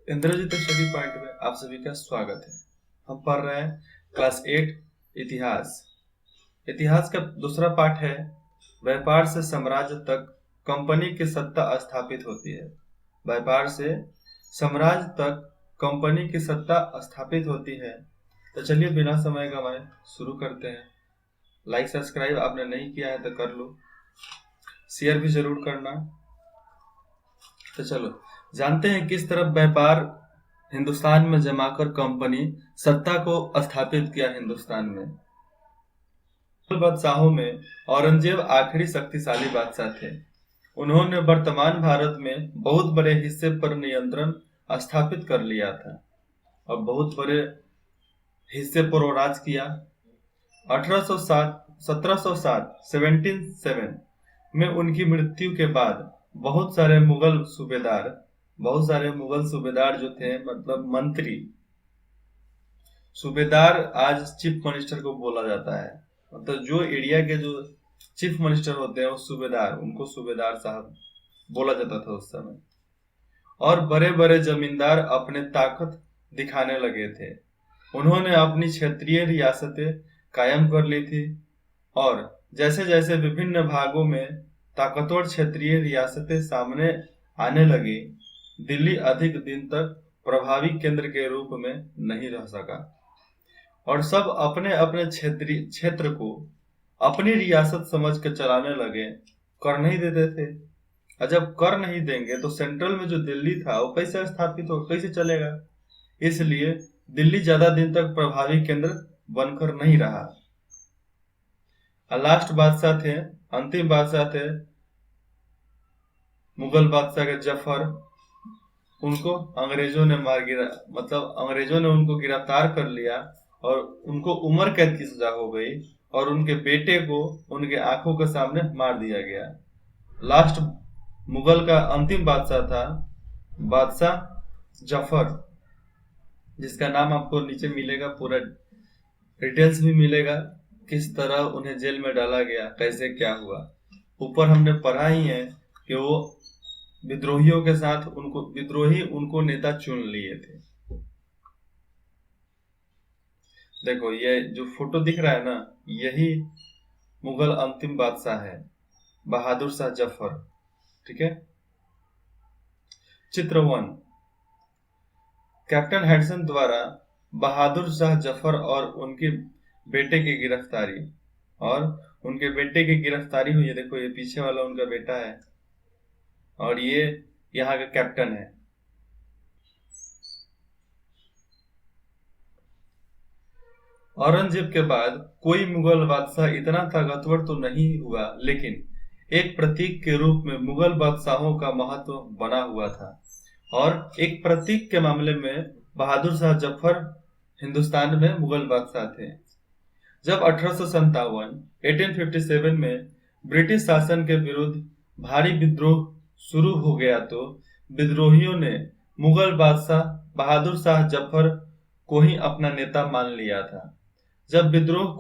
Indrajit study point में आप सभी का स्वागत है। हम पढ़ रहे हैं क्लास 8 इतिहास। इतिहास का दूसरा पाठ है व्यापार से साम्राज्य तक कंपनी की सत्ता स्थापित होती है। व्यापार से साम्राज्य तक कंपनी की सत्ता स्थापित होती है। तो चलिए बिना समय गंवाए शुरू करते हैं। लाइक सब्सक्राइब आपने नहीं किया है तो कर लो, शेयर भी जरूर करना। तो चलो जानते हैं किस तरह व्यापार हिंदुस्तान में जमाकर कंपनी सत्ता को स्थापित किया। हिंदुस्तान में मुगल बादशाहों में औरंगजेब आखिरी शक्तिशाली बादशाह थे। उन्होंने वर्तमान भारत में बहुत बड़े हिस्से पर नियंत्रण स्थापित कर लिया था और बहुत बड़े हिस्से पर वो राज किया। 1707 में उनकी मृत्यु के बाद बहुत सारे मुगल सूबेदार जो थे, मतलब मंत्री, सूबेदार आज चीफ मिनिस्टर को बोला जाता है। मतलब जो एरिया के जो चीफ मिनिस्टर होते हैं वो सूबेदार, उनको सूबेदार साहब बोला जाता था उस समय। और बड़े बड़े जमींदार अपने ताकत दिखाने लगे थे। उन्होंने अपनी क्षेत्रीय रियासतें कायम कर ली थी और जैसे जैसे विभिन्न भागों में ताकतवर क्षेत्रीय रियासतें सामने आने लगी, दिल्ली अधिक दिन तक प्रभावी केंद्र के रूप में नहीं रह सका और सब अपने अपने क्षेत्र को अपनी रियासत समझ कर चलाने लगे, कर नहीं देते थे। और जब कर नहीं देंगे तो सेंट्रल में जो दिल्ली था वो कैसे स्थापित हो, कैसे चलेगा। इसलिए दिल्ली ज्यादा दिन तक प्रभावी केंद्र बनकर नहीं रहा। लास्ट बादशाह थे, अंतिम बादशाह थे मुगल बादशाह के जफर। उनको अंग्रेजों ने अंग्रेजों ने उनको गिरफ्तार कर लिया और उनको उम्र कैद की सजा हो गई और उनके बेटे को उनके आंखों के सामने मार दिया गया। लास्ट मुगल का अंतिम बादशाह था बादशाह जफर, जिसका नाम आपको नीचे मिलेगा, पूरा डिटेल्स भी मिलेगा किस तरह उन्हें जेल में डाला गया, कैसे क्या हुआ। ऊपर हमने पढ़ा ही है कि वो विद्रोहियों के साथ विद्रोही उनको नेता चुन लिए थे। देखो ये जो फोटो दिख रहा है ना, यही मुगल अंतिम बादशाह है, बहादुर शाह जफर। ठीक है। चित्र 1, कैप्टन हेडसन द्वारा बहादुर शाह जफर और उनके बेटे की गिरफ्तारी हुई है। देखो ये पीछे वाला उनका बेटा है और ये यहाँ का कैप्टन है। औरंगजेब के बाद कोई मुगल बादशाह इतना ताकतवर तो नहीं हुआ, लेकिन एक प्रतीक के रूप में मुगल बादशाहों का महत्व बना हुआ था। और एक प्रतीक के मामले में बहादुर शाह जफर हिंदुस्तान में मुगल बादशाह थे। जब 1857 में ब्रिटिश शासन के विरुद्ध भारी विद्रोह शुरू हो गया तो विद्रोहियों ने मुगल बादशाह बहादुर शाह जफर को ही अपना नेता मान लिया था। जब विद्रोह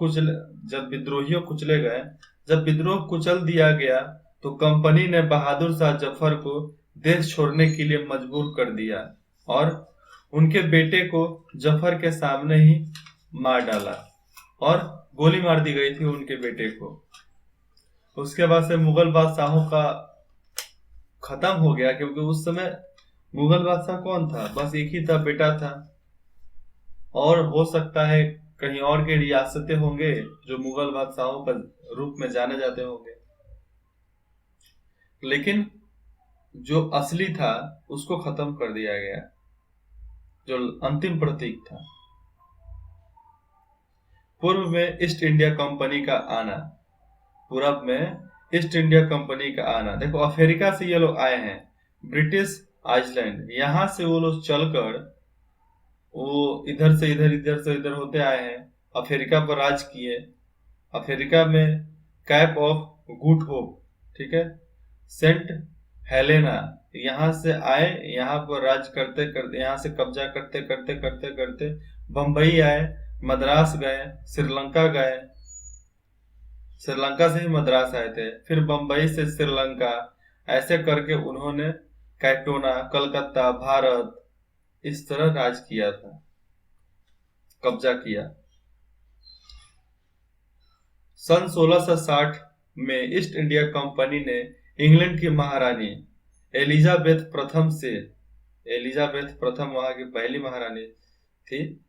कुचल दिया गया तो कंपनी ने बहादुर शाह जफर को देश छोड़ने के लिए मजबूर कर दिया और उनके बेटे को जफर के सामने ही मार डाला और गोली मार दी गई थी उनके बेटे को। उसके बाद से मुगल बादशाहों का खत्म हो गया, क्योंकि उस समय मुगल बादशाह कौन था, बस एक ही था, बेटा था। और हो सकता है कहीं और के रियासतें होंगे जो मुगल बादशाहों का रूप में जाने जाते होंगे, लेकिन जो असली था उसको खत्म कर दिया गया, जो अंतिम प्रतीक था। पूर्व में ईस्ट इंडिया कंपनी का आना, देखो अफ्रीका से ये लोग आए हैं, ब्रिटिश आइसलैंड, यहाँ से वो लोग चलकर वो इधर से इधर होते आए हैं, अफ्रीका पर राज किए। अफ्रीका में कैप ऑफ गुड होप, ठीक है, सेंट हेलेना, यहाँ से आए, यहाँ पर राज करते करते, यहाँ से कब्जा करते करते बंबई आए, मद्रास गए, श्रीलंका से ही मद्रास आए थे, फिर बंबई से श्रीलंका, ऐसे करके उन्होंने कैटोना, कलकत्ता, भारत इस तरह राज किया था, कब्जा किया। सन 1660 में ईस्ट इंडिया कंपनी ने इंग्लैंड की महारानी एलिजाबेथ प्रथम से, एलिजाबेथ प्रथम वहां की पहली महारानी थी,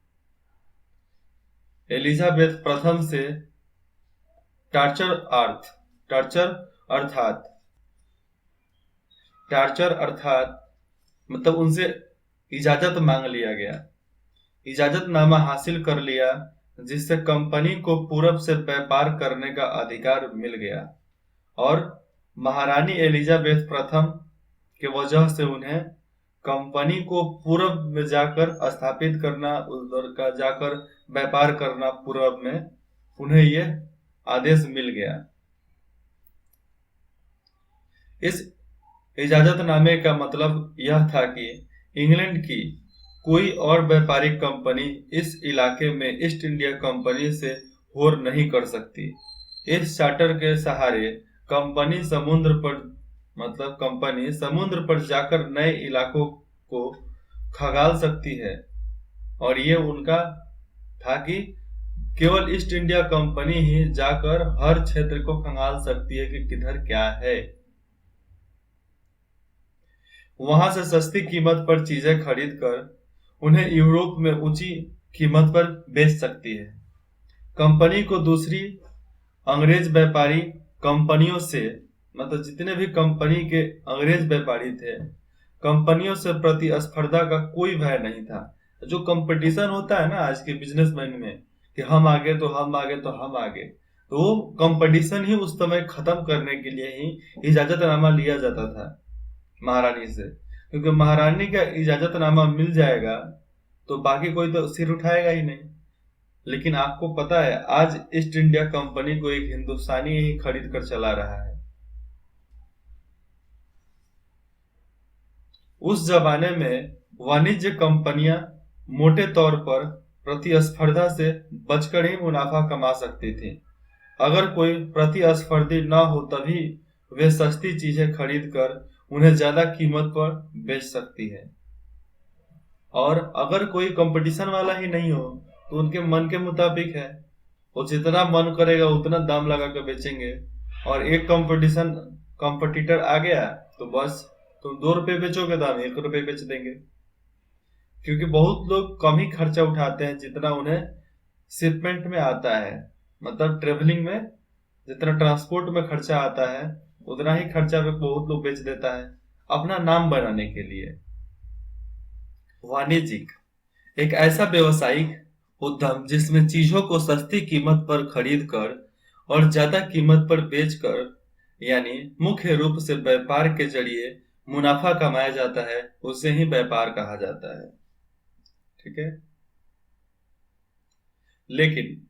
एलिजाबेथ प्रथम से टार्चर अर्थात टार्चर अर्थात मतलब उनसे इजाजत मांग लिया गया, इजाजतनामा हासिल कर लिया, जिससे कंपनी को पूरब से व्यापार करने का अधिकार मिल गया। और महारानी एलिजाबेथ प्रथम के वजह से उन्हें कंपनी को पूरब में जाकर स्थापित करना, उधर का जाकर व्यापार करना पूरब में, उन्हें यह आदेश मिल गया। इस इजाजतनामे का मतलब यह था कि इंग्लैंड की कोई और व्यापारिक कंपनी इस इलाके में ईस्ट इंडिया कंपनी से होड़ नहीं कर सकती। इस चार्टर के सहारे कंपनी समुद्र पर जाकर नए इलाकों को खंगाल सकती है। और ये उनका था कि केवल ईस्ट इंडिया कंपनी ही जाकर हर क्षेत्र को खंगाल सकती है कि किधर क्या है। वहां से सस्ती कीमत पर चीजें खरीद कर उन्हें यूरोप में ऊंची कीमत पर बेच सकती है। कंपनी को दूसरी अंग्रेज व्यापारी कंपनियों से, मतलब जितने भी कंपनी के अंग्रेज व्यापारी थे, कंपनियों से प्रतिस्पर्धा का कोई भय नहीं था। जो कंपटीशन होता है ना आज के बिजनेसमैन में कि हम आगे तो हम आगे तो हम आगे, तो वो कंपटीशन ही उस समय खत्म करने के लिए ही इजाजतनामा लिया जाता था महारानी से, क्योंकि महारानी का इजाजतनामा मिल जाएगा तो बाकी कोई तो सिर उठाएगा ही नहीं। लेकिन आपको पता है आज ईस्ट इंडिया कंपनी को एक हिंदुस्तानी ही खरीद कर चला रहा है। उस जमाने में वाणिज्य कंपनियां मोटे तौर पर प्रतिस्पर्धा से बचकर ही मुनाफा कमा सकती थी। अगर कोई प्रतिस्पर्धी न हो तभी वे सस्ती चीजें खरीद कर उन्हें ज्यादा कीमत पर बेच सकती है। और अगर कोई कंपटीशन वाला ही नहीं हो तो उनके मन के मुताबिक है, वो जितना मन करेगा उतना दाम लगा कर बेचेंगे। और एक कंपटीटर आ गया तो बस तुम 2 रुपए बेचोगे तो हम 1 रुपए बेच देंगे, क्योंकि बहुत लोग कम ही खर्चा उठाते हैं जितना उन्हें शिपमेंट में आता है, मतलब ट्रेवलिंग में जितना ट्रांसपोर्ट में खर्चा आता है उतना ही खर्चा पे बहुत लोग बेच देता है अपना नाम बनाने के लिए। वाणिज्यिक एक ऐसा व्यवसायिक उद्यम जिसमें चीजों को सस्ती कीमत पर खरीद कर और ज्यादा कीमत पर बेचकर, यानी मुख्य रूप से व्यापार के जरिए मुनाफा कमाया जाता है, उसे ही व्यापार कहा जाता है। ठीक है, लेकिन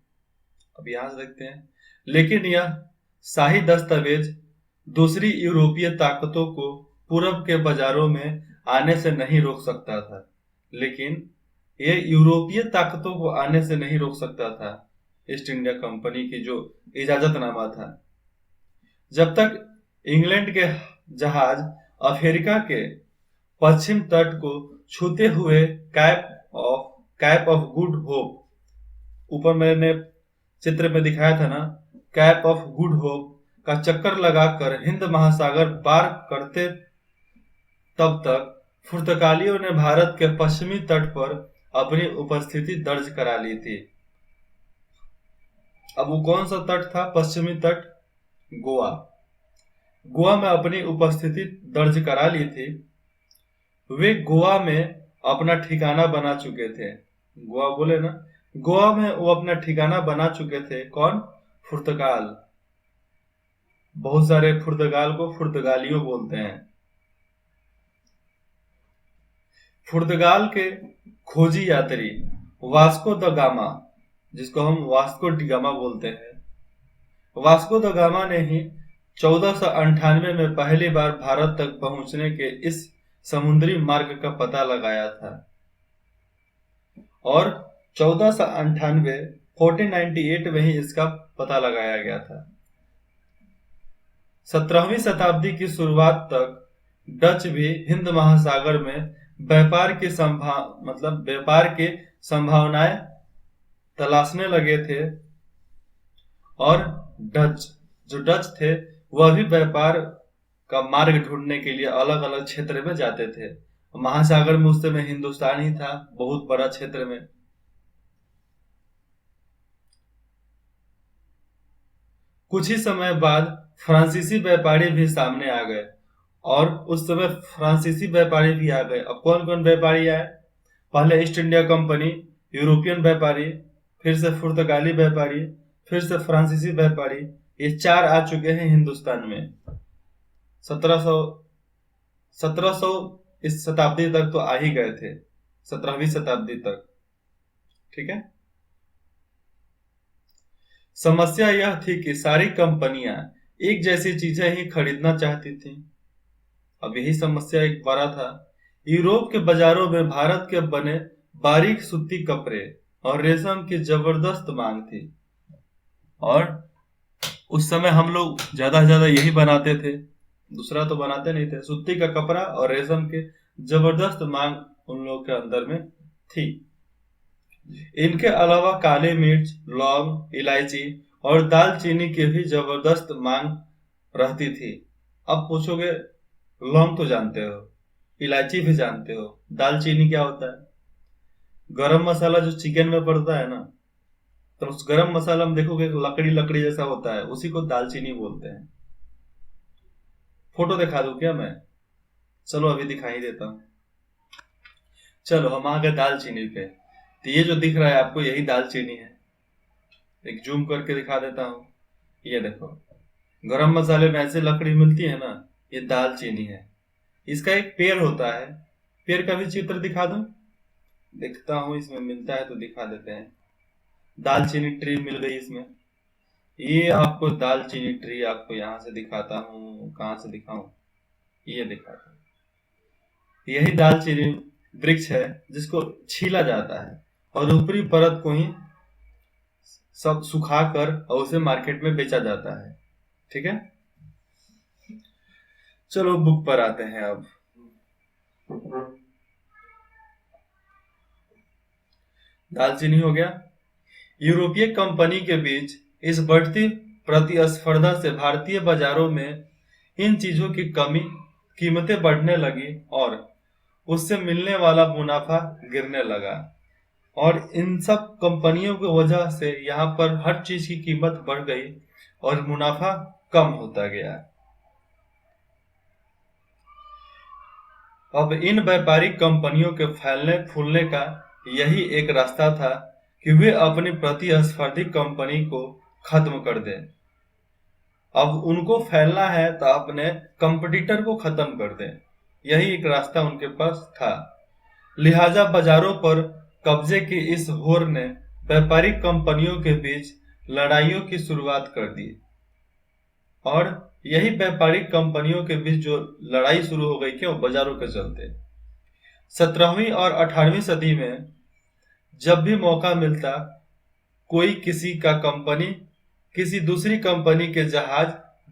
अब यहां से देखते हैं, लेकिन यह शाही दस्तावेज दूसरी यूरोपीय ताकतों को पूरब के बाजारों में आने से नहीं रोक सकता था। लेकिन ये यूरोपीय ताकतों को आने से नहीं रोक सकता था ईस्ट इंडिया कंपनी की जो इजाजतनामा था। जब तक इंग्लैंड के जहाज अफ्रीका के पश्चिम तट को छूते हुए कैप ऑफ गुड होप, ऊपर मैंने चित्र में दिखाया था ना, कैप ऑफ गुड होप का चक्कर लगाकर हिंद महासागर पार करते, तब तक पुर्तगालियों ने भारत के पश्चिमी तट पर अपनी उपस्थिति दर्ज करा ली थी। अब वो कौन सा तट था? पश्चिमी तट, गोवा। गोवा में अपनी उपस्थिति दर्ज करा ली थी। वे गोवा में अपना ठिकाना बना चुके थे। गोवा बोले ना, गोवा में वो अपना ठिकाना बना चुके थे। कौन? पुर्तगाल। बहुत सारे पुर्तगाल को पुर्तगालियों बोलते हैं। पुर्तगाल के खोजी यात्री वास्को द गामा, जिसको हम वास्को डी गामा बोलते हैं, वास्को द गामा ने ही 1498 में पहली बार भारत तक पहुंचने के इस समुद्री मार्ग का पता लगाया था। और 1498 में ही इसका पता लगाया गया था। 17वीं शताब्दी की शुरुआत तक डच भी हिंद महासागर में व्यापार की व्यापार के संभावनाएं तलाशने लगे थे। और जो डच थे वह भी व्यापार का मार्ग ढूंढने के लिए अलग अलग क्षेत्र में जाते थे। महासागर में उस समय हिंदुस्तान ही था बहुत बड़ा क्षेत्र में। कुछ ही समय बाद फ्रांसीसी व्यापारी भी सामने आ गए, और उस समय फ्रांसीसी व्यापारी भी आ गए। अब कौन कौन व्यापारी आए? पहले ईस्ट इंडिया कंपनी, यूरोपियन व्यापारी, फिर से पुर्तगाली व्यापारी, फिर से फ्रांसीसी व्यापारी, ये 4 आ चुके हैं हिंदुस्तान में। 1700 इस शताब्दी तक तो आ ही गए थे, 17वीं शताब्दी तक। ठीक है। समस्या यह थी कि सारी कंपनियां एक जैसी चीजें ही खरीदना चाहती थी। अब यही समस्या एक बड़ा था। यूरोप के बाजारों में भारत के बने बारीक सूती कपड़े और रेशम की जबरदस्त मांग थी, और उस समय हम लोग ज्यादा से ज्यादा यही बनाते थे, दूसरा तो बनाते नहीं थे। सूती का कपड़ा और रेशम के जबरदस्त मांग उन लोगों के अंदर में थी। इनके अलावा काली मिर्च, लौंग, इलायची और दालचीनी की भी जबरदस्त मांग रहती थी। अब पूछोगे, लौंग तो जानते हो, इलायची भी जानते हो, दालचीनी क्या होता है? गरम मसाला जो चिकन में पड़ता है ना, तो उस गरम मसाला में देखोगे लकड़ी लकड़ी जैसा होता है, उसी को दालचीनी बोलते हैं। फोटो दिखा दूं क्या मैं? चलो अभी दिखाई देता हूँ। चलो हम आ गए दालचीनी पे। तो ये जो दिख रहा है आपको, यही दालचीनी है। एक जूम करके दिखा देता हूँ। ये देखो, गरम मसाले में ऐसे लकड़ी मिलती है ना, ये दालचीनी है। इसका एक पेड़ होता है, पेड़ का भी चित्र दिखा दूं? दिखता हूँ, इसमें मिलता है तो दिखा देते हैं। दालचीनी ट्री मिल गई इसमें। ये आपको दालचीनी ट्री आपको यहाँ से दिखाता हूँ, कहाँ से दिखाऊं? ये दिखाता हूँ। यही दालचीनी वृक्ष है जिसको छीला जाता है, और ऊपरी परत को ही सब सुखाकर और उसे मार्केट में बेचा जाता है। ठीक है। चलो बुक पर आते हैं अब। दालचीनी हो गया। यूरोपीय कंपनी के बीच इस बढ़ती प्रतिस्पर्धा से भारतीय बाजारों में इन चीजों की कीमतें बढ़ने लगी, और उससे मिलने वाला मुनाफा गिरने लगा। और इन सब कंपनियों की वजह से यहाँ पर हर चीज की कीमत बढ़ गई और मुनाफा कम होता गया। अब इन व्यापारिक कंपनियों के फैलने फूलने का यही एक रास्ता था कि वे अपनी प्रतिस्पर्धी कंपनी को खत्म कर दें। अब उनको फैलना है तो अपने कंपटीटर को खत्म कर दें, यही एक रास्ता उनके पास था। लिहाजा बाजारों पर कब्जे की इस होड़ ने व्यापारिक कंपनियों के बीच लड़ाइयों की शुरुआत कर दी, और यही व्यापारिक कंपनियों के बीच जो लड़ाई शुरू हो गई, क्यों? बाजारों के चलते। 17वीं और 18वीं सदी में जब भी मौका मिलता, कोई किसी का कंपनी किसी दूसरी कंपनी के जहाज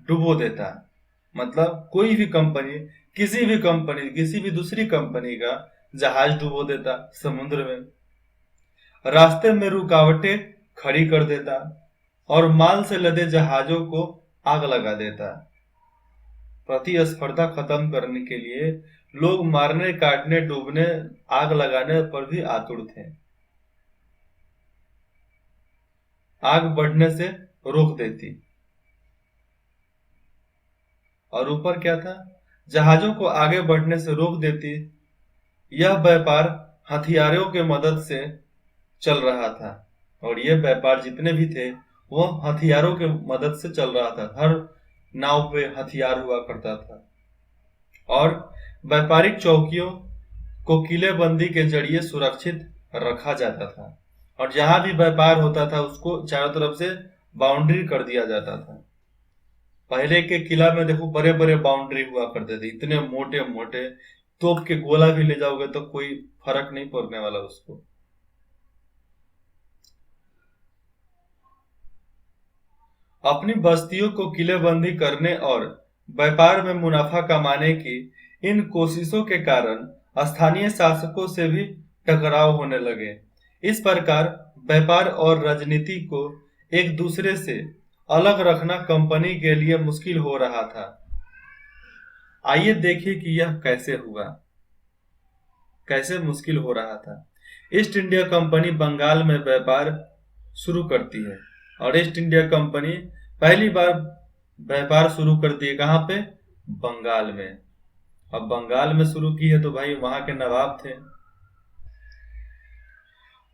डुबो देता। मतलब कोई भी कंपनी किसी भी दूसरी कंपनी का जहाज डुबो देता समुद्र में, रास्ते में रुकावटें खड़ी कर देता, और माल से लदे जहाजों को आग लगा देता। प्रतिस्पर्धा खत्म करने के लिए लोग मारने, काटने, डूबने, आग लगाने पर भी आतुर थे। आग बढ़ने से रोक देती। और ऊपर क्या था? जहाजों को आगे बढ़ने से रोक देती। यह व्यापार हथियारों के मदद से चल रहा था, और ये व्यापार जितने भी थे वो हथियारों के मदद से चल रहा था। हर नाव पे हथियार हुआ करता था, और व्यापारिक चौकियों को किलेबंदी के जरिए सुरक्षित रखा जाता था, और जहां भी व्यापार होता था उसको चारों तरफ से बाउंड्री कर दिया जाता था। पहले के किला में देखो बड़े बड़े बाउंड्री हुआ करते थे, इतने मोटे मोटे, तोप के गोला भी ले जाओगे तो कोई फर्क नहीं पड़ने वाला उसको। अपनी बस्तियों को किलेबंदी करने और व्यापार में मुनाफा कमाने की इन कोशिशों के कारण स्थानीय शासकों से भी टकराव होने लगे। इस प्रकार व्यापार और राजनीति को एक दूसरे से अलग रखना कंपनी के लिए मुश्किल हो रहा था। आइए देखें कि यह कैसे हुआ, कैसे मुश्किल हो रहा था। ईस्ट इंडिया कंपनी बंगाल में व्यापार शुरू करती है और ईस्ट इंडिया कंपनी पहली बार व्यापार शुरू करती है कहाँ पे? बंगाल में। अब बंगाल में शुरू की है तो भाई वहां के नवाब थे।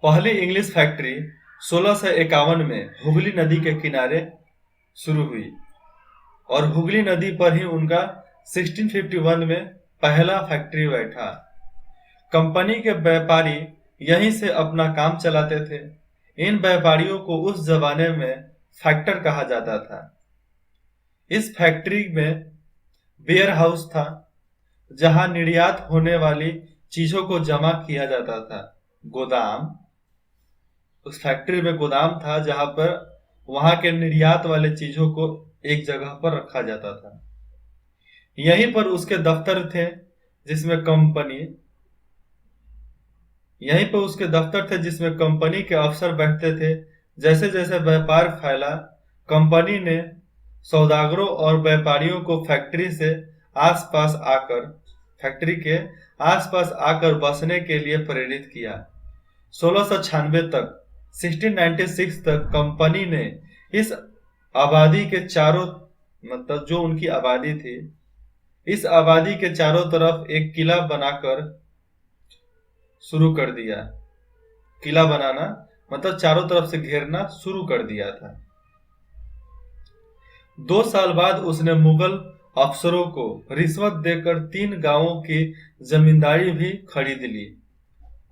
पहली इंग्लिश फैक्ट्री 1651 में हुगली नदी के किनारे शुरू हुई और हुगली नदी पर ही उनका 1651 में पहला फैक्ट्री बैठा। कंपनी के व्यापारी यहीं से अपना काम चलाते थे। इन व्यापारियों को उस जमाने में फैक्टर कहा जाता था। इस फैक्ट्री में वेयर हाउस था जहां निर्यात होने वाली चीजों को जमा किया जाता था। गोदाम, उस फैक्ट्री में गोदाम था जहां पर वहां के निर्यात वाले चीजों को एक जगह पर रखा जाता था। यहीं पर उसके दफ्तर थे जिसमें कंपनी के अफसर बैठते थे। जैसे जैसे व्यापार फैला, कंपनी ने सौदागरों और व्यापारियों को फैक्ट्री के आसपास आकर बसने के लिए प्रेरित किया। 1696 तक 1696 तक कंपनी ने इस आबादी के चारों, मतलब जो उनकी आबादी थी, इस आबादी के चारों तरफ एक किला बनाकर शुरू कर दिया। किला बनाना मतलब चारों तरफ से घेरना शुरू कर दिया था। 2 साल बाद उसने मुगल अफसरों को रिश्वत देकर 3 गांवों की जमींदारी भी खरीद ली।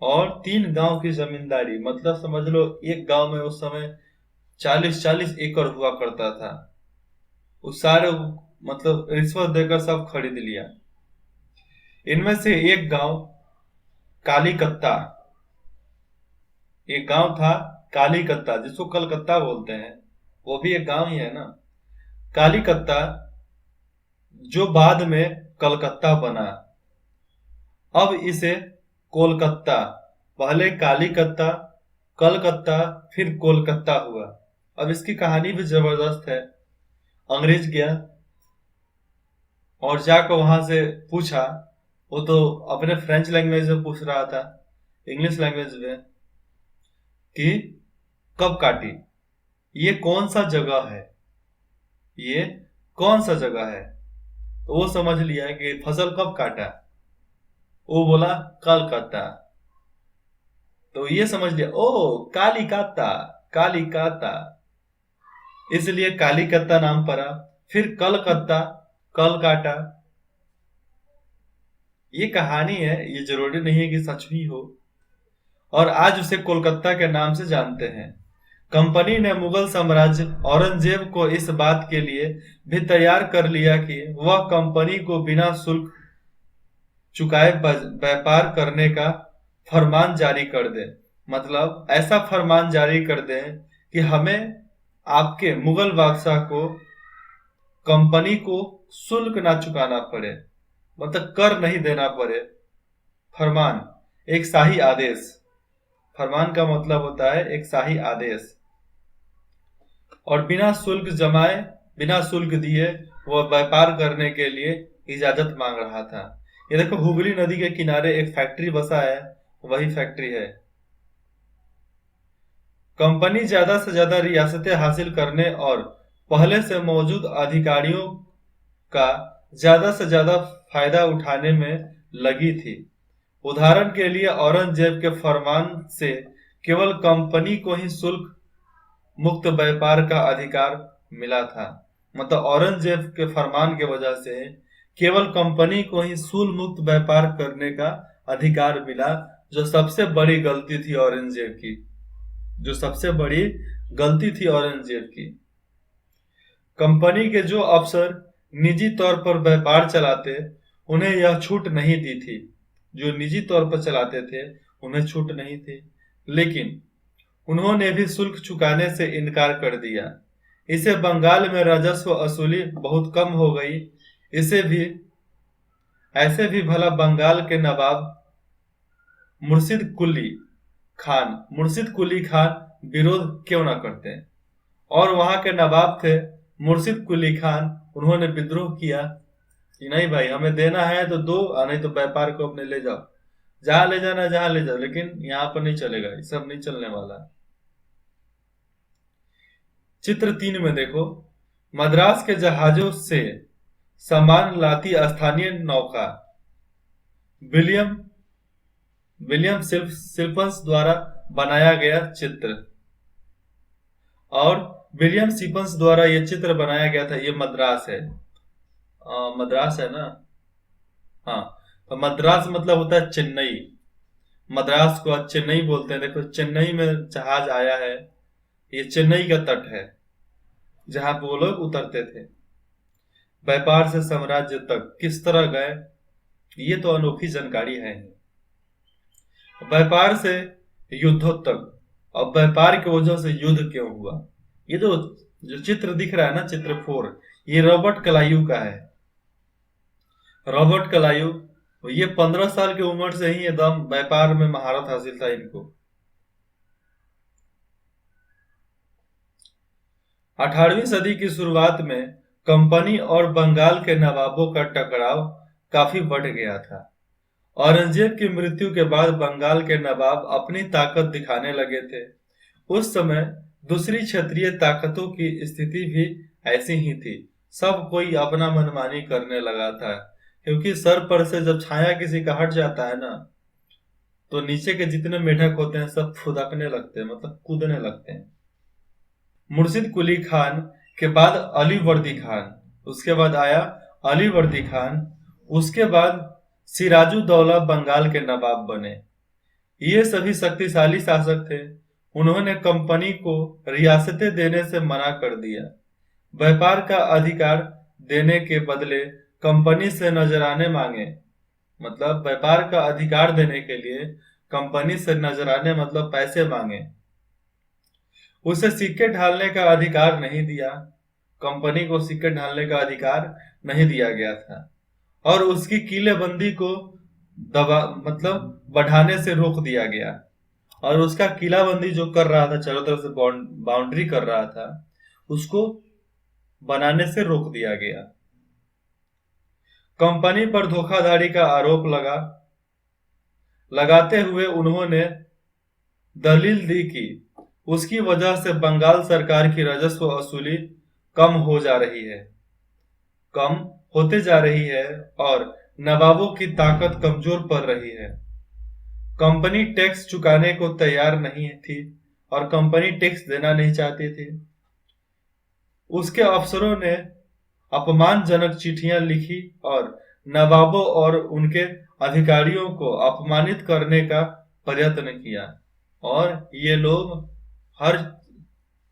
और 3 गांव की जमींदारी मतलब समझ लो एक गांव में उस समय 40-40 एकड़ हुआ करता था। उस सारे मतलब रिश्वत देकर सब खरीद लिया। इनमें से एक गांव कालीकत्ता, एक गांव था कालीकत्ता जिसको कलकत्ता बोलते हैं, वो भी एक गांव ही है ना। कालीकत्ता जो बाद में कलकत्ता बना। अब इसे कोलकाता, पहले कालीकत्ता, कलकत्ता, फिर कोलकाता हुआ। अब इसकी कहानी भी जबरदस्त है। अंग्रेज गया और जाकर वहां से पूछा, वो तो अपने फ्रेंच लैंग्वेज में पूछ रहा था, इंग्लिश लैंग्वेज में, कि कब काटी, ये कौन सा जगह है, ये कौन सा जगह है। तो वो समझ लिया कि फसल कब काटा, वो बोला कलकत्ता। तो ये समझ लिया ओ कालीकत्ता, कालीकत्ता, इसलिए कालीकत्ता नाम पड़ा। फिर कलकत्ता, कल काटा। ये कहानी है, ये जरूरी नहीं है कि सच भी हो। और आज उसे कोलकाता के नाम से जानते हैं। कंपनी ने मुगल साम्राज्य औरंगजेब को इस बात के लिए भी तैयार कर लिया कि वह कंपनी को बिना शुल्क चुकाए व्यापार करने का फरमान जारी कर दे। मतलब ऐसा फरमान जारी कर दे कि हमें आपके मुगल बादशाह को, कंपनी को शुल्क ना चुकाना पड़े, मतलब कर नहीं देना पड़े। फरमान, एक शाही आदेश। फरमान का मतलब होता है एक शाही आदेश। और बिना शुल्क जमाए, बिना शुल्क दिए वह व्यापार करने के लिए इजाजत मांग रहा था। ये देखो हुगली नदी के किनारे एक फैक्ट्री बसा है, वही फैक्ट्री है। कंपनी ज्यादा से ज्यादा रियासतें हासिल करने और पहले से मौजूद अधिकारियों का ज्यादा से ज्यादा फायदा उठाने में लगी थी। उदाहरण के लिए औरंगजेब के फरमान से केवल कंपनी को ही शुल्क मुक्त व्यापार का अधिकार मिला था। मतलब औरंगजेब के फरमान के वजह से केवल कंपनी को ही शुल्क मुक्त व्यापार करने का अधिकार मिला, जो सबसे बड़ी गलती थी औरंगजेब की, जो सबसे बड़ी गलती थी औरंगजेब की। कंपनी के जो अफसर निजी तौर पर व्यापार चलाते, उन्हें यह छूट नहीं दी थी। जो निजी तौर पर चलाते थे उन्हें छूट नहीं थी, लेकिन उन्होंने भी शुल्क चुकाने से इनकार कर दिया। इससे बंगाल में राजस्व वसूली बहुत कम हो गई। ऐसे भी भला बंगाल के नवाब मुर्शिद कुली खान विरोध क्यों ना करते हैं। और वहां के नवाब थे मुर्शिद कुली खान, उन्होंने विद्रोह किया कि नहीं भाई, हमें देना है तो दो, और नहीं तो व्यापार को अपने ले जाओ, जहां ले जाना जहां ले जाओ, लेकिन यहाँ पर नहीं चलेगा, ये सब नहीं चलने वाला। चित्र 3 में देखो, मद्रास के जहाजों से सामान लाती स्थानीय नौका विलियम विलियम सिल्पन्स द्वारा बनाया गया चित्र। और विलियम सिल्पन्स द्वारा यह चित्र बनाया गया था। ये मद्रास है, मद्रास है ना, हाँ। तो मद्रास मतलब होता है चेन्नई। मद्रास को आज चेन्नई बोलते हैं। देखो चेन्नई में जहाज आया है, ये चेन्नई का तट है जहां पे वो लोग उतरते थे। व्यापार से साम्राज्य तक किस तरह गए, ये तो अनोखी जानकारी है। व्यापार से युद्धों तक, और व्यापार की वजह से युद्ध क्यों हुआ, ये जो चित्र दिख रहा है ना, चित्र 4, ये रॉबर्ट क्लाइव का है। रॉबर्ट क्लाइव, ये 15 साल की उम्र से ही एकदम व्यापार में महारत हासिल था इनको। 18वीं सदी की शुरुआत में कंपनी और बंगाल के नवाबों का टकराव काफी बढ़ गया था। औरंगजेब की मृत्यु के बाद बंगाल के नवाब अपनी ताकत दिखाने लगे थे। उस समय दूसरी क्षेत्रीय ताकतों की स्थिति भी ऐसी ही थी। सब कोई अपना मनमानी करने लगा था, क्योंकि सर पर से जब छाया किसी का हट जाता है ना, तो नीचे के जितने मेढक होते हैं सब फुदकने लगते हैं, मतलब कूदने लगते हैं। मुर्शिद कुली खान के बाद अली वर्दी खान, उसके बाद आया अली वर्दी खान, उसके बाद सिराजुद्दौला बंगाल के नवाब बने। ये सभी शक्तिशाली शासक थे। उन्होंने कंपनी को रियासतें देने से मना कर दिया। व्यापार का अधिकार देने के बदले कंपनी से नजराने मांगे। मतलब व्यापार का अधिकार देने के लिए कंपनी से नजराने मतलब पैसे मांगे। उसे सिक्के ढालने का अधिकार नहीं दिया। कंपनी को सिक्के ढालने का अधिकार नहीं दिया गया था। और उसकी किलेबंदी को मतलब बढ़ाने से रोक दिया गया। और उसका किलाबंदी जो कर रहा था, चारों तरफ से बाउंड्री कर रहा था, उसको बनाने से रोक दिया गया। कंपनी पर धोखाधड़ी का आरोप लगाते हुए उन्होंने दलील दी कि उसकी वजह से बंगाल सरकार की राजस्व वसूली कम होते जा रही है और नवाबों की ताकत कमजोर पड़ रही है। कंपनी टैक्स चुकाने को तैयार नहीं थी और कंपनी टैक्स देना नहीं चाहती थी। उसके अफसरों ने अपमानजनक चिट्ठियां लिखी और नवाबों और उनके अधिकारियों को अपमानित करने का प्रयत्न किया। और ये लोग हर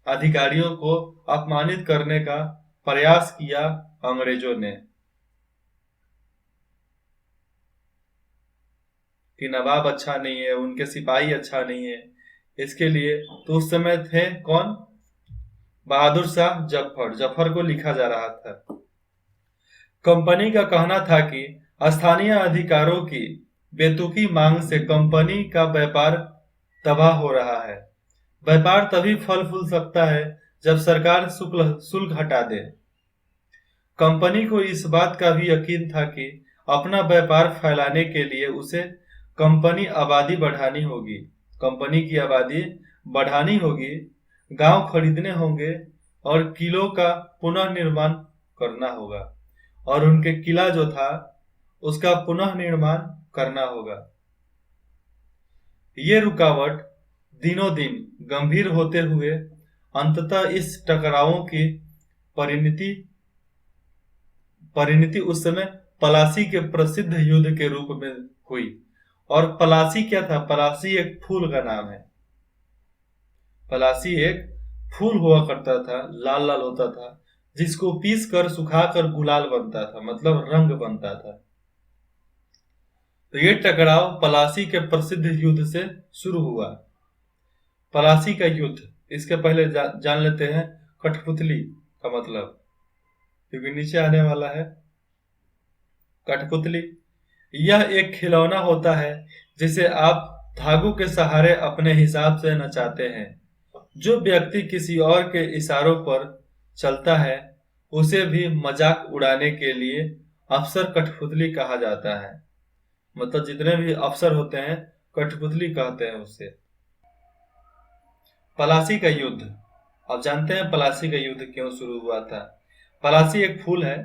अधिकारियों को अपमानित करने का प्रयास किया अंग्रेजों ने, कि नवाब अच्छा नहीं है, उनके सिपाही अच्छा नहीं है। इसके लिए तो उस समय थे कौन, बहादुर शाह जफर को लिखा जा रहा था। कंपनी का कहना था कि स्थानीय अधिकारों की बेतुकी मांग से कंपनी का व्यापार तबाह हो रहा है। व्यापार तभी फल फूल सकता है जब सरकार शुल्क हटा दे। कंपनी को इस बात का भी यकीन था कि अपना व्यापार फैलाने के लिए उसे कंपनी की आबादी बढ़ानी होगी, गांव खरीदने होंगे और किलों का पुनः निर्माण करना होगा, और उनके किला जो था उसका पुनः निर्माण करना होगा। ये रुकावट दिनों दिन गंभीर होते हुए अंततः इस टकरावों की परिणति उस समय पलासी के प्रसिद्ध युद्ध के रूप में हुई। और पलासी क्या था, पलासी एक फूल का नाम है। पलासी एक फूल हुआ करता था, लाल लाल होता था, जिसको पीस कर सुखाकर गुलाल बनता था, मतलब रंग बनता था। तो ये टकराव पलासी के प्रसिद्ध युद्ध से शुरू हुआ। पलासी का युद्ध, इसके पहले जान लेते हैं कठपुतली का मतलब, क्योंकि नीचे आने वाला है। कठपुतली यह एक खिलौना होता है जिसे आप धागों के सहारे अपने हिसाब से नचाते हैं। जो व्यक्ति किसी और के इशारों पर चलता है उसे भी मजाक उड़ाने के लिए अफसर कठपुतली कहा जाता है। मतलब जितने भी अफसर होते हैं कठपुतली कहते हैं उसे। पलासी का युद्ध। अब जानते हैं पलासी का युद्ध क्यों शुरू हुआ था। पलासी एक फूल है।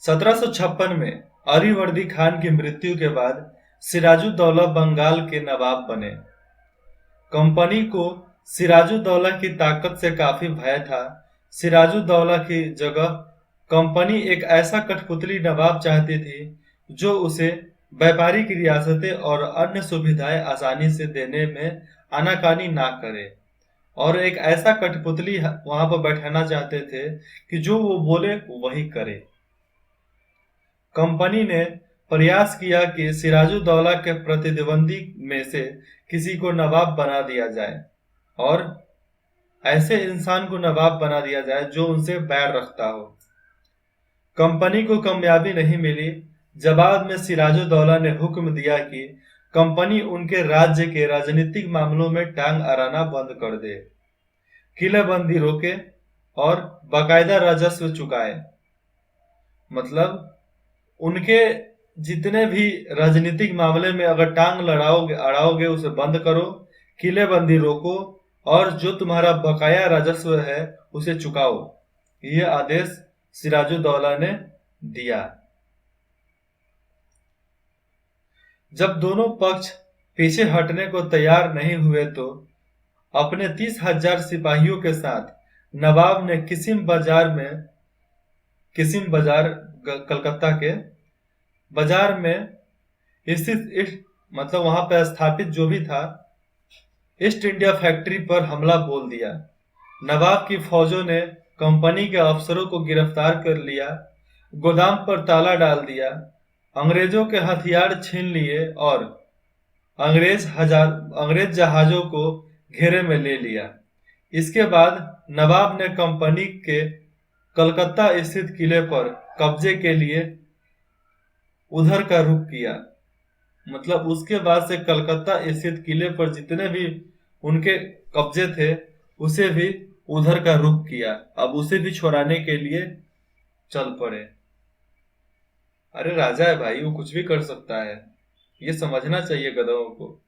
1756 में अलीवर्दी खान की मृत्यु के बाद सिराजुद्दौला बंगाल के नवाब बने। कंपनी को सिराजुद्दौला की ताकत से काफी भय था। सिराजुद्दौला की जगह कंपनी एक ऐसा कठपुतली नवाब चाहती थी जो उसे व्यापारिक रियासतें और अन्य सुविधाएं आसानी से देने में आनाकानी ना करे, और एक ऐसा कठपुतली वहां पर बैठाना चाहते थे कि जो वो बोले वही करे। कंपनी ने प्रयास किया कि सिराजुद्दौला के प्रतिद्वंदी में से किसी को नवाब बना दिया जाए और ऐसे इंसान को नवाब बना दिया जाए जो उनसे बैर रखता हो। कंपनी को कामयाबी नहीं मिली। जवाब में सिराजुद्दौला ने हुक्म दिया कि कंपनी उनके राज्य के राजनीतिक मामलों में टांग अड़ाना बंद कर दे, किलेबंदी रोके और बाकायदा राजस्व चुकाए। मतलब उनके जितने भी राजनीतिक मामले में अगर टांग लड़ाओगे अड़ाओगे उसे बंद करो, किलेबंदी रोको और जो तुम्हारा बकाया राजस्व है उसे चुकाओ। यह आदेश सिराजुद्दौला ने दिया। जब दोनों पक्ष पीछे हटने को तैयार नहीं हुए तो अपने 30,000 सिपाहियों के साथ नवाब ने किसिम बाजार कलकत्ता के बाजार में स्थित मतलब वहां पर स्थापित जो भी था ईस्ट इंडिया फैक्ट्री पर हमला बोल दिया। नवाब की फौजों ने कंपनी के अफसरों को गिरफ्तार कर लिया, गोदाम पर ताला डाल दिया, अंग्रेजों के हथियार छीन लिए और अंग्रेज जहाजों को घेरे में ले लिया। इसके बाद नवाब ने कंपनी के कलकत्ता स्थित किले पर कब्जे के लिए उधर का रुख किया। मतलब उसके बाद से कलकत्ता स्थित किले पर जितने भी उनके कब्जे थे उसे भी उधर का रुख किया। अब उसे भी छुड़ाने के लिए चल पड़े। अरे राजा है भाई, वो कुछ भी कर सकता है, ये समझना चाहिए गधों को।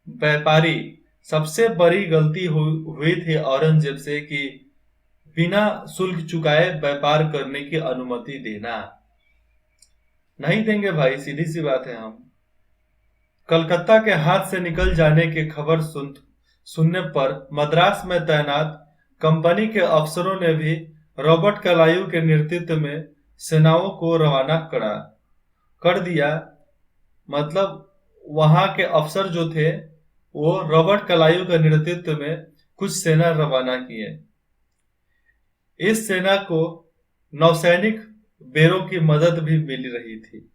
व्यापारी सबसे बड़ी गलती हुई थी औरंगजेब से कि बिना शुल्क चुकाए व्यापार करने की अनुमति देना। नहीं देंगे भाई, सीधी सी बात है। हम कलकत्ता के हाथ से निकल जाने की खबर सुनने पर मद्रास में तैनात कंपनी के अफसरों ने भी रॉबर्ट क्लाइव के नेतृत्व में सेनाओं को रवाना कर दिया। मतलब वहां के अफसर जो थे वो रॉबर्ट क्लाइव के नेतृत्व में कुछ सेना रवाना किए। इस सेना को नौसैनिक बेरों की मदद भी मिल रही थी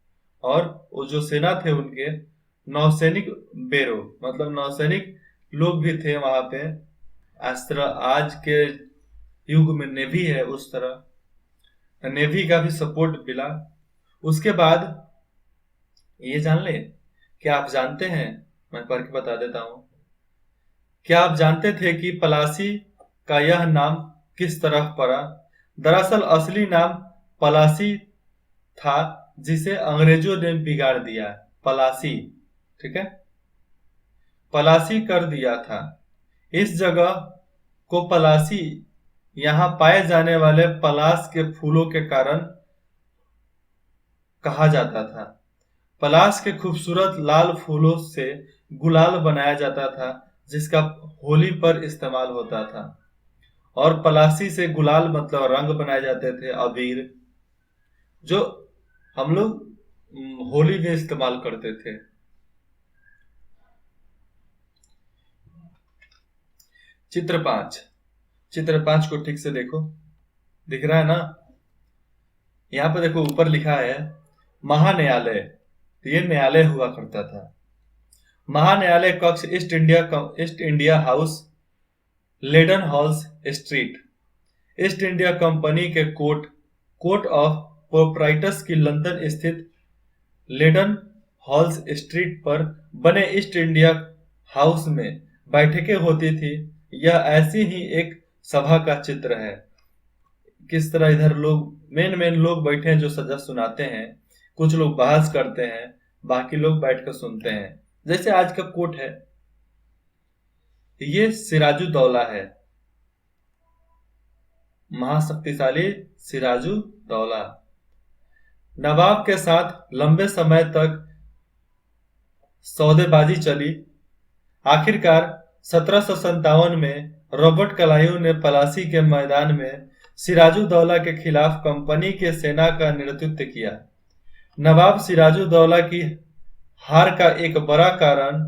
और वो जो सेना थे उनके नौसैनिक बेरो मतलब नौसैनिक लोग भी थे वहां पे। इस तरह आज के युग में नेवी है, उस तरह नेवी का भी सपोर्ट मिला। उसके बाद ये जान ले, क्या आप जानते हैं, मैं पढ़ के बता देता हूं, क्या आप जानते थे कि पलासी का यह नाम किस तरह पड़ा? दरअसल असली नाम पलासी था जिसे अंग्रेजों ने बिगाड़ दिया। पलासी, ठीक है, पलासी कर दिया था। इस जगह को पलासी यहाँ पाए जाने वाले पलास के फूलों के कारण कहा जाता था। पलास के खूबसूरत लाल फूलों से गुलाल बनाया जाता था जिसका होली पर इस्तेमाल होता था। और पलासी से गुलाल मतलब रंग बनाए जाते थे, अबीर, जो हम लोग होली में इस्तेमाल करते थे। चित्र 5 को ठीक से देखो, दिख रहा है ना? यहाँ पे देखो ऊपर लिखा है महान्यायालय। तो ये न्यायालय हुआ करता था। महान्यायालय कक्ष East India House, Leaden Halls Street. East India Company के कोर्ट ऑफ प्रोप्राइटर्स की लंदन स्थित लेडन हॉल्स स्ट्रीट पर बने ईस्ट इंडिया हाउस में बैठकें होती थी, यह ऐसी ही एक सभा का चित्र है। किस तरह इधर लोग मेन लोग बैठे हैं जो सजा सुनाते हैं, कुछ लोग बहस करते हैं, बाकी लोग बैठकर सुनते हैं। जैसे आज का कोट है, ये सिराजुद्दौला है, महाशक्तिशाली सिराजुद्दौला। नवाब के साथ लंबे समय तक सौदेबाजी चली। आखिरकार 1757 में रॉबर्ट क्लाइव ने पलासी के मैदान में सिराजुद्दौला के खिलाफ कंपनी के सेना का नेतृत्व किया। नवाब सिराजुद्दौला की हार का एक बड़ा कारण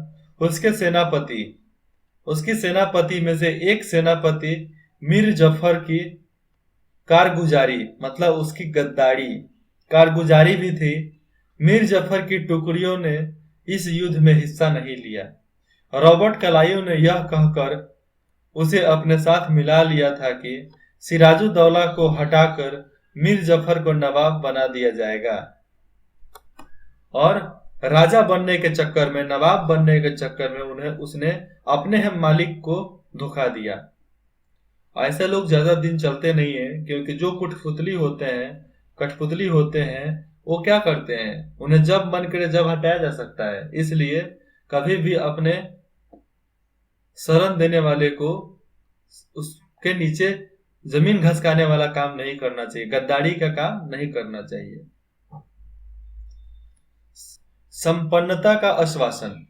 उसकी सेनापति में से एक सेनापति मीर जफर की कारगुजारी, मतलब उसकी गद्दारी, कारगुजारी भी थी। मीर जफर की टुकड़ियों ने इस युद्ध में हिस्सा नहीं लिया। रॉबर्ट क्लाइव ने यह कहकर उसे अपने साथ मिला लिया था कि सिराजुद्दौला को हटाकर मीर जफर को नवाब बना दिया जाएगा, और राजा बनने के चक्कर में, नवाब बनने के चक्कर में उसने अपने हम मालिक को धोखा दिया। ऐसे लोग ज्यादा दिन चलते नहीं है, क्योंकि जो कठपुतली होते हैं वो क्या करते हैं, उन्हें जब मन करे जब हटाया जा सकता है। इसलिए कभी भी अपने शरण देने वाले को उसके नीचे जमीन घसकाने वाला काम नहीं करना चाहिए, गद्दारी का काम नहीं करना चाहिए। संपन्नता का आश्वासन।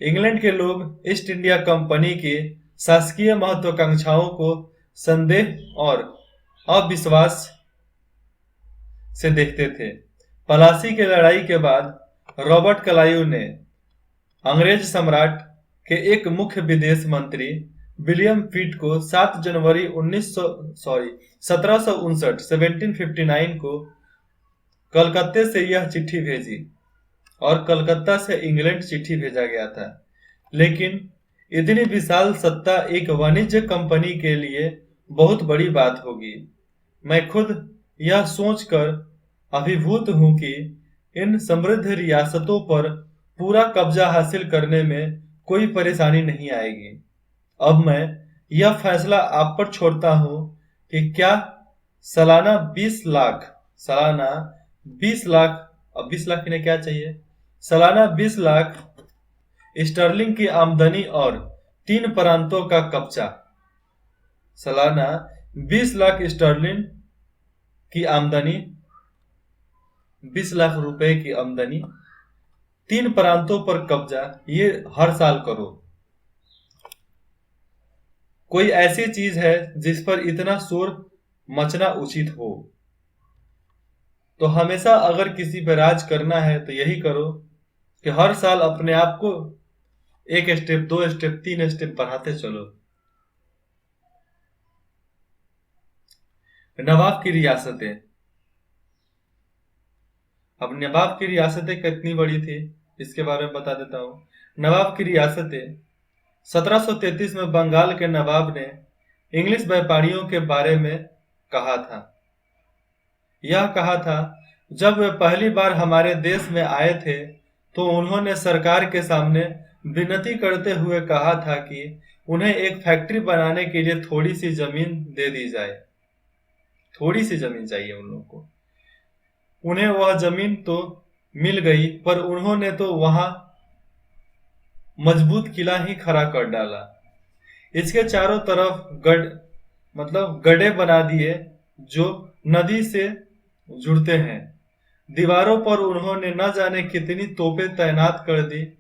इंग्लैंड के लोग ईस्ट इंडिया कंपनी के शासकीय महत्वाकांक्षाओं को संदेह और अविश्वास से देखते थे। पलासी की लड़ाई के बाद रॉबर्ट क्लाइव ने अंग्रेज सम्राट के एक मुख्य विदेश मंत्री विलियम पिट को 7 जनवरी 1759 को कलकत्ते से यह चिट्ठी भेजी, और कलकत्ता से इंग्लैंड चिट्ठी भेजा गया था। लेकिन इतनी विशाल सत्ता एक वाणिज्य कंपनी के लिए बहुत बड़ी बात होगी। मैं खुद यह सोचकर अभिभूत हूं कि इन समृद्ध रियासतों पर पूरा कब्जा हासिल करने में कोई परेशानी नहीं आएगी। अब मैं यह फैसला आप पर छोड़ता हूं कि क्या सालाना 20 लाख, अब 20 लाख इन्हें क्या चाहिए, सालाना 20 लाख स्टर्लिंग की आमदनी और 3 प्रांतों का कब्जा, सालाना 20 लाख स्टर्लिंग की आमदनी, 20 लाख रुपए की आमदनी, 3 प्रांतों पर कब्जा, ये हर साल करो। कोई ऐसी चीज है जिस पर इतना शोर मचना उचित हो, तो हमेशा अगर किसी पर राज करना है तो यही करो कि हर साल अपने आप को 1 स्टेप, 2 स्टेप, 3 स्टेप बढ़ाते चलो। नवाब की रियासतें। अब नवाब की रियासतें कितनी बड़ी थी इसके बारे में बता देता हूं। नवाब की रियासतें 1733 में बंगाल के नवाब ने इंग्लिश व्यापारियों के बारे में कहा था। यह कहा था, जब वे पहली बार हमारे देश में आए थे तो उन्होंने सरकार के सामने विनती करते हुए कहा था कि उन्हें एक फैक्ट्री बनाने के लिए थोड़ी सी जमीन दे दी जाए। थोड़ी सी जमीन चाहिए उन लोगों को। उन्हें वह जमीन तो मिल गई, पर उन्होंने तो वहां मजबूत किला ही खड़ा कर डाला। इसके चारों तरफ गड्ढे बना दिए जो नदी से जुड़ते हैं। दीवारों पर उन्होंने न जाने कितनी तोपें तैनात कर दी।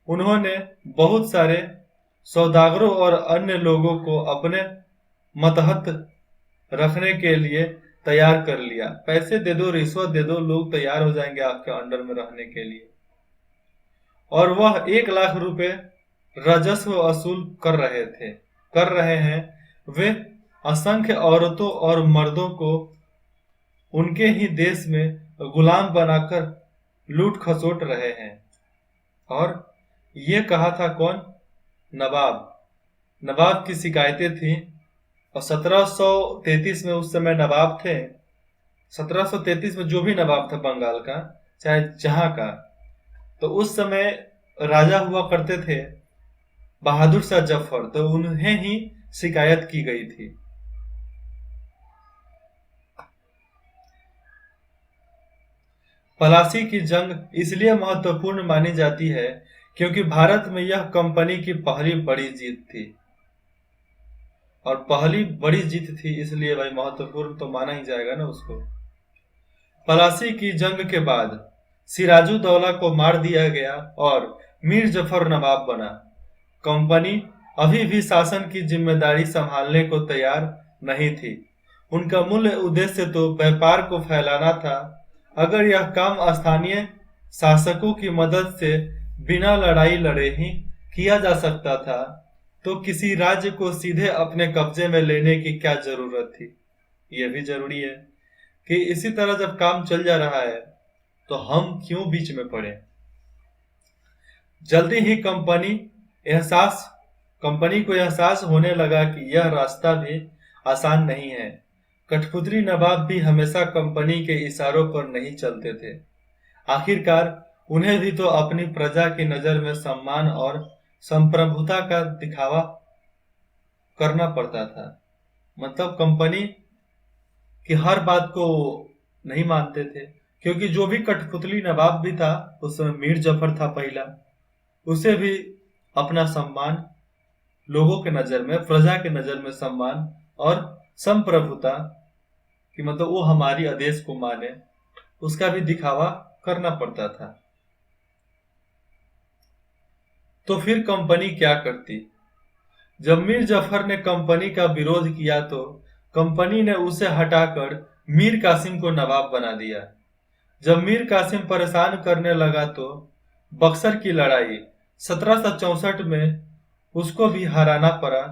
उन्होंने बहुत सारे सौदागरों और अन्य लोगों को अपने मतहत रखने के लिए तैयार कर लिया। पैसे दे दो, रिश्वत दे दो, लोग तैयार हो जाएंगे आपके अंडर में रहने के लिए। और वह 1 लाख रुपए राजस्व वसूल कर रहे हैं। वे असंख्य औरतों और मर्दों को उनके ही देश में गुलाम बनाकर लूट खसोट रहे हैं। और ये कहा था कौन? नवाब की शिकायतें थी। और 1733 में उस समय नवाब थे। 1733 में जो भी नवाब था बंगाल का, चाहे जहां का, तो उस समय राजा हुआ करते थे बहादुर शाह जफर, तो उन्हें ही शिकायत की गई थी। पलासी की जंग इसलिए महत्वपूर्ण मानी जाती है क्योंकि भारत में यह कंपनी की पहली बड़ी जीत थी, और पहली बड़ी जीत थी इसलिए भाई महत्वपूर्ण तो माना ही जाएगा ना उसको। पलासी की जंग के बाद सिराजुद्दौला को मार दिया गया और मीर जफर नवाब बना। कंपनी अभी भी शासन की जिम्मेदारी संभालने को तैयार नहीं थी। उनका मूल उद्देश्य तो व्यापार को फैलाना था। अगर यह काम स्थानीय शासकों की मदद से बिना लड़ाई लड़े ही किया जा सकता था, तो किसी राज्य को सीधे अपने कब्जे में लेने की क्या जरूरत थी। यह भी जरूरी है कि इसी तरह जब काम चल जा रहा है तो हम क्यों बीच में पड़े। जल्दी ही कंपनी को एहसास होने लगा कि यह रास्ता भी आसान नहीं है। कठपुतली नवाब भी हमेशा कंपनी के इशारों पर नहीं चलते थे। आखिरकार उन्हें भी तो अपनी प्रजा की नजर में सम्मान और संप्रभुता का दिखावा करना पड़ता था। मतलब कंपनी की हर बात को नहीं मानते थे, क्योंकि जो भी कठपुतली नवाब भी था उस समय मीर जफर था पहला, उसे भी अपना सम्मान, लोगों के नजर में, प्रजा के नजर में सम्मान और संप्रभुता कि मतलब वो हमारी आदेश को माने, उसका भी दिखावा करना पड़ता था। तो फिर कंपनी क्या करती? जब मीर जफर ने कंपनी का विरोध किया तो कंपनी ने उसे हटाकर मीर कासिम को नवाब बना दिया। जब मीर कासिम परेशान करने लगा तो बक्सर की लड़ाई 1764 में उसको भी हराना पड़ा।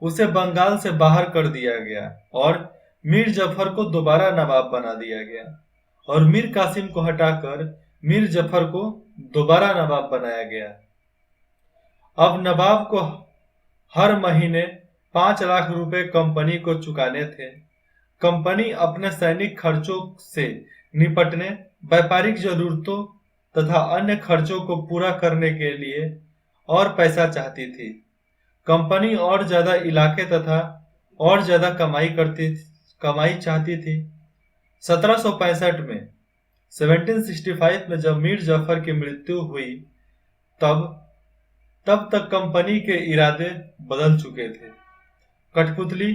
उसे बंगाल से बाहर कर दिया गया और मीर जफर को दोबारा नवाब बना दिया गया, और मीर कासिम को हटाकर मीर जफर को दोबारा नवाब बनाया गया। अब नवाब को हर महीने 5 लाख रुपए कंपनी को चुकाने थे। कंपनी अपने सैनिक खर्चों से निपटने, व्यापारिक जरूरतों तथा अन्य खर्चों को पूरा करने के लिए और पैसा चाहती थी। कंपनी और ज्यादा इलाके तथा और ज्यादा कमाई चाहती थी। 1765 में 1765 में जब मीर जफर की मृत्यु हुई तब तक कंपनी के इरादे बदल चुके थे। कठपुतली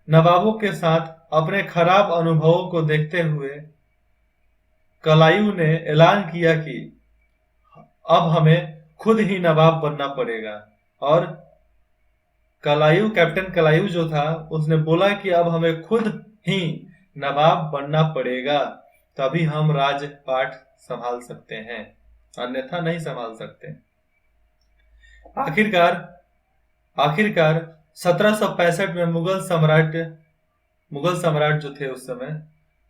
नवाबों के साथ अपने खराब अनुभवों को देखते हुए कलायू ने ऐलान किया कि अब हमें खुद ही नवाब बनना पड़ेगा, और कैप्टन कलायू जो था उसने बोला कि अब हमें खुद ही नवाब बनना पड़ेगा, तभी हम राजपाट संभाल सकते हैं, अन्यथा नहीं संभाल सकते। आखिरकार 1765 में मुगल सम्राट जो थे उस समय,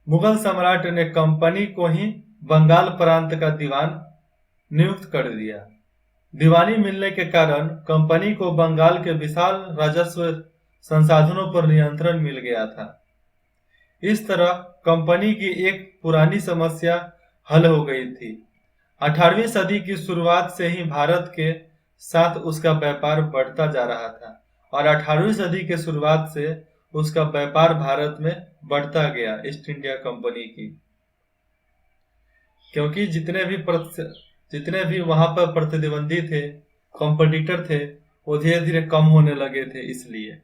मुगल सम्राट ने कंपनी को ही बंगाल प्रांत का दीवान नियुक्त कर दिया। दीवानी मिलने के कारण कंपनी को बंगाल के विशाल राजस्व संसाधनों पर नियंत्रण मिल गया था। इस तरह कंपनी की एक पुरानी समस्या हल हो गई थी। 18वीं सदी की शुरुआत से ही भारत के साथ उसका व्यापार बढ़ता जा रहा था, और 18वीं सदी के शुरुआत से उसका व्यापार भारत में बढ़ता गया ईस्ट इंडिया कंपनी की, क्योंकि जितने भी वहां पर प्रतिद्वंदी थे, कॉम्पिटिटर थे, वो धीरे धीरे कम होने लगे थे। इसलिए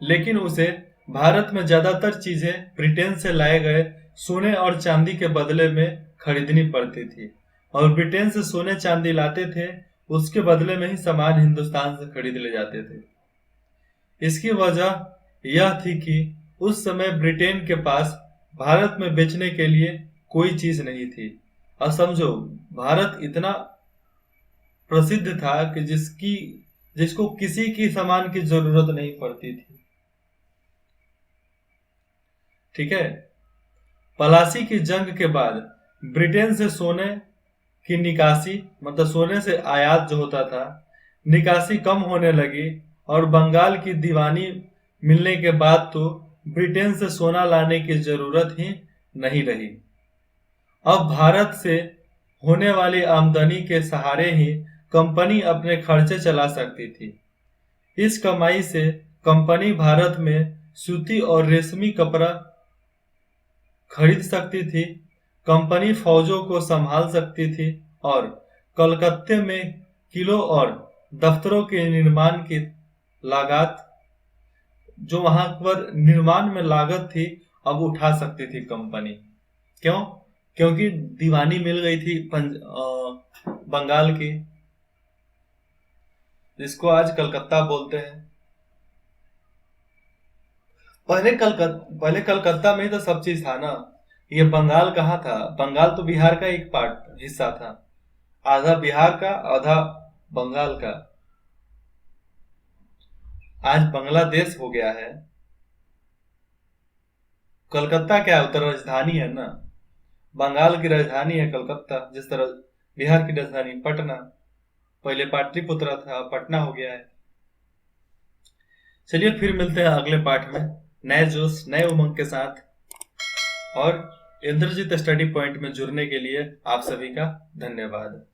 लेकिन उसे भारत में ज्यादातर चीजें ब्रिटेन से लाए गए सोने और चांदी के बदले में खरीदनी पड़ती थी, और ब्रिटेन से सोने चांदी लाते थे, उसके बदले में ही सामान हिंदुस्तान से खरीद ले जाते थे। इसकी वजह यह थी कि उस समय ब्रिटेन के पास भारत में बेचने के लिए कोई चीज नहीं थी। और समझो, भारत इतना प्रसिद्ध था कि जिसको किसी की सामान की जरूरत नहीं पड़ती थी। ठीक है। पलासी की जंग के बाद ब्रिटेन से सोने की निकासी, मतलब सोने से आयात जो होता था, निकासी कम होने लगी, और बंगाल की दीवानी मिलने के बाद तो ब्रिटेन से सोना लाने की जरूरत ही नहीं रही। अब भारत से होने वाली आमदनी के सहारे ही कंपनी अपने खर्चे चला सकती थी। इस कमाई से कंपनी भारत में सूती और रेशमी कपड़ा खरीद सकती थी, कंपनी फौजों को संभाल सकती थी और कलकत्ते में किलों और दफ्तरों के निर्माण की लागत, जो वहां पर निर्माण में लागत थी, अब उठा सकती थी कंपनी। क्यों? क्योंकि दीवानी मिल गई थी बंगाल की, जिसको आज कलकत्ता बोलते हैं। पहले कलकत्ता में ही तो सब चीज था ना। ये बंगाल कहाँ था? बंगाल तो बिहार का एक पार्ट हिस्सा था, आधा बिहार का आधा बंगाल का। आज बांग्लादेश हो गया है। कलकत्ता क्या है? उत्तर राजधानी है ना। बंगाल की राजधानी है कलकत्ता, जिस तरह बिहार की राजधानी पटना। पहले पाटलिपुत्र था, पटना हो गया है। चलिए फिर मिलते हैं अगले पार्ट में नए जोश नए उमंग के साथ। और इंद्रजीत स्टडी पॉइंट में जुड़ने के लिए आप सभी का धन्यवाद।